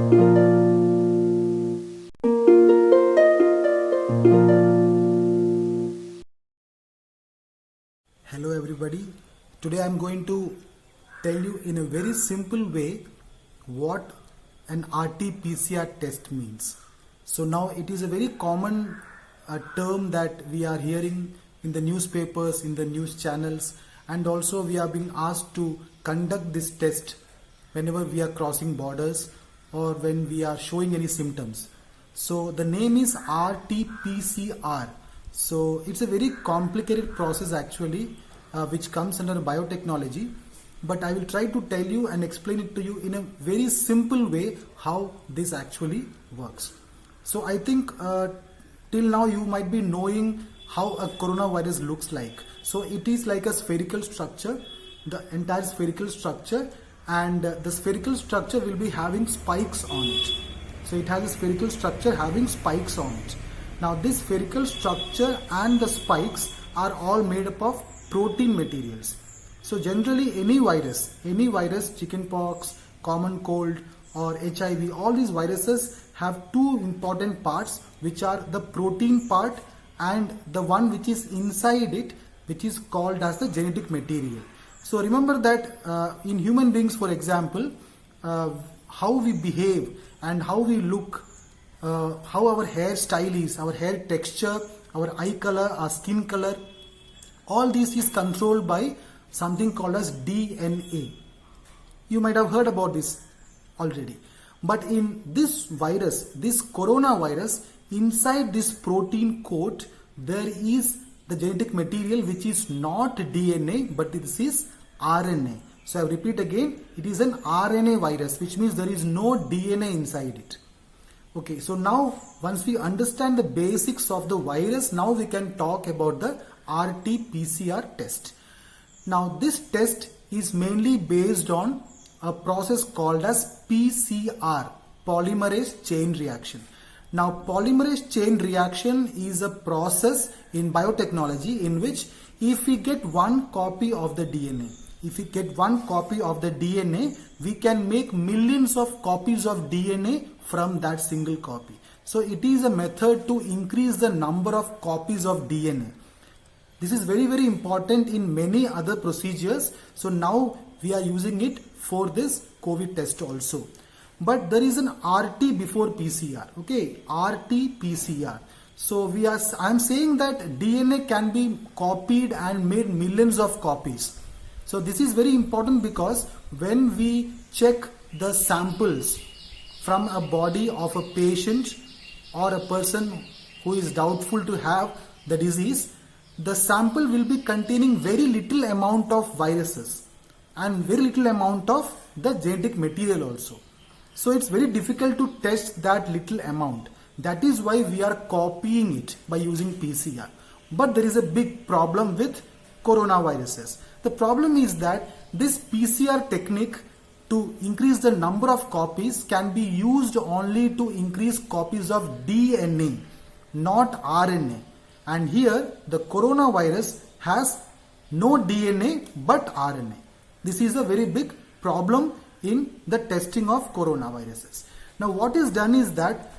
Hello everybody. Today I am going to tell you in a very simple way what an RT-pcr test means. So now it is a very common term that we are hearing in the newspapers, in the news channels, and also we are being asked to conduct this test whenever we are crossing borders or when we are showing any symptoms. So the name is RT-pcr. So it's a very complicated process actually, which comes under biotechnology, but I will try to tell you and explain it to you in a very simple way how this actually works. So I think till now you might be knowing how a coronavirus looks like. So it is like a spherical structure, the entire spherical structure, and the spherical structure will be having spikes on it. So it has a spherical structure having spikes on it. Now this spherical structure and the spikes are all made up of protein materials. So generally any virus, chickenpox, common cold or HIV, all these viruses have two important parts, which are the protein part and the one which is inside it, which is called as the genetic material. So remember that in human beings, for example, how we behave and how we look, how our hair style is, our hair texture, our eye color, our skin color, all this is controlled by something called as DNA. You might have heard about this already. But in this virus, this coronavirus, inside this protein coat, there is the genetic material which is not DNA, but this is RNA. So I repeat again, it is an RNA virus, which means there is no DNA inside it. Okay, so now once we understand the basics of the virus, now we can talk about the RT-pcr test. Now this test is mainly based on a process called as PCR, polymerase chain reaction. Now polymerase chain reaction is a process in biotechnology in which if we get one copy of the DNA, we can make millions of copies of DNA from that single copy. So it is a method to increase the number of copies of DNA. This is very, very important in many other procedures. So now we are using it for this COVID test also. But there is an RT before PCR. Okay, RT-pcr. So I am saying that DNA can be copied and made millions of copies. So this is very important because when we check the samples from a body of a patient or a person who is doubtful to have the disease, the sample will be containing very little amount of viruses and very little amount of the genetic material also. So it's very difficult to test that little amount. That is why we are copying it by using PCR. But there is a big problem with coronaviruses. The problem is that this PCR technique to increase the number of copies can be used only to increase copies of DNA, not RNA. And here the coronavirus has no DNA but RNA. This is a very big problem in the testing of coronaviruses. Now what is done is that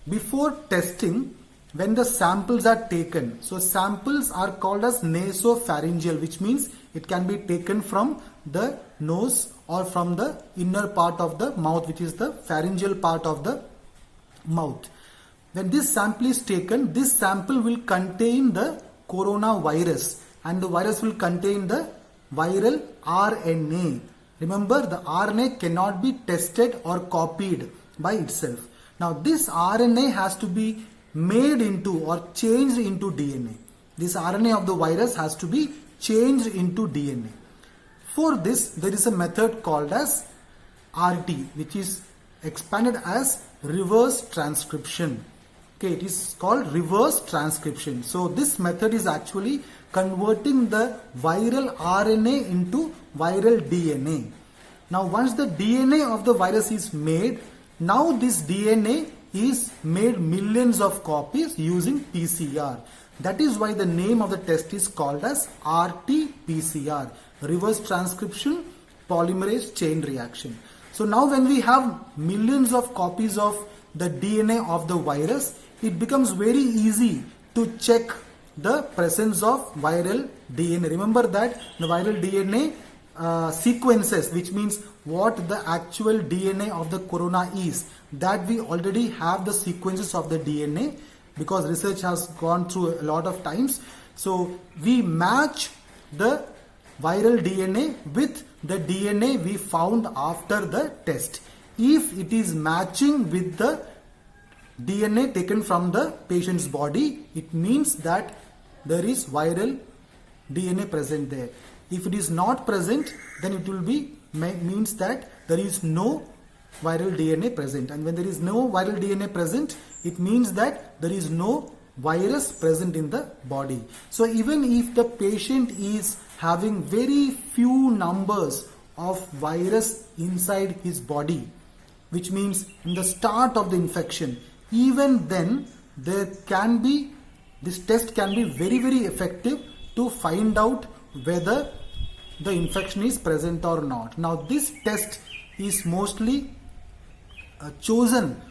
before testing, when the samples are taken, so samples are called as nasopharyngeal, which means it can be taken from the nose or from the inner part of the mouth, which is the pharyngeal part of the mouth. When this sample is taken, this sample will contain the coronavirus and the virus will contain the viral RNA. Remember, the RNA cannot be tested or copied by itself. Now this RNA has to be made into or changed into DNA. This RNA of the virus has to be changed into DNA. For this, there is a method called as RT, which is expanded as reverse transcription. Okay, it is called reverse transcription. So this method is actually converting the viral RNA into viral DNA. Now once the DNA of the virus is made, now this DNA is made millions of copies using PCR. That is why the name of the test is called as RT-pcr, reverse transcription polymerase chain reaction. So now when we have millions of copies of the DNA of the virus, it becomes very easy to check the presence of viral DNA. Remember that the viral DNA sequences, which means what the actual DNA of the corona is, that we already have the sequences of the DNA because research has gone through a lot of times. So we match the viral DNA with the DNA we found after the test. If it is matching with the DNA taken from the patient's body, it means that there is viral DNA present there. If it is not present, then it will be means that there is no viral DNA present. And when there is no viral DNA present, it means that there is no virus present in the body. So even if the patient is having very few numbers of virus inside his body, which means in the start of the infection, even then this test can be very, very effective to find out whether the infection is present or not. Now this test is mostly chosen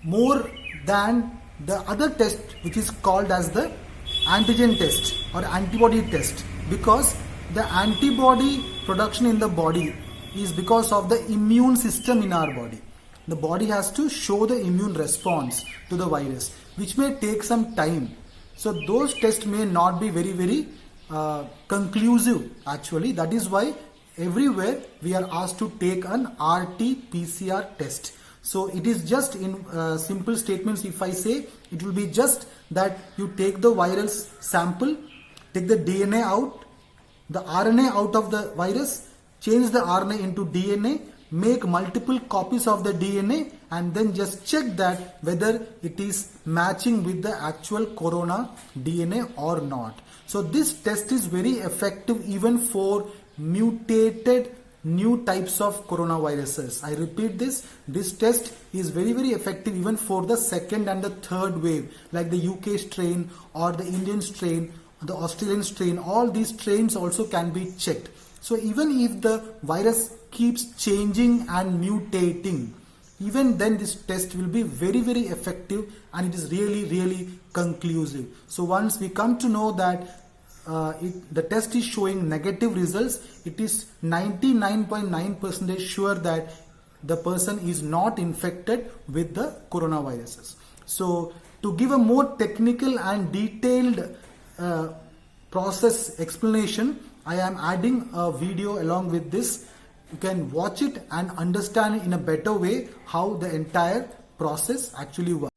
more than the other test, which is called as the antigen test or antibody test, because the antibody production in the body is because of the immune system in our body. The body has to show the immune response to the virus, which may take some time. So those tests may not be very, very conclusive actually. That is why everywhere we are asked to take an RT-pcr test. So it is just in simple statements. If I say, it will be just that you take the viral sample, take the DNA out, the RNA out of the virus, change the RNA into DNA, make multiple copies of the DNA, and then just check that whether it is matching with the actual corona DNA or not. So this test is very effective even for mutated new types of coronaviruses. I repeat this test is very, very effective even for the second and the third wave, like the UK strain or the Indian strain, the Australian strain. All these strains also can be checked. So even if the virus keeps changing and mutating, even then this test will be very, very effective, and it is really, really conclusive. So once we come to know that the test is showing negative results, it is 99.9% sure that the person is not infected with the coronaviruses. So to give a more technical and detailed process explanation, I am adding a video along with this. You can watch it and understand in a better way how the entire process actually works.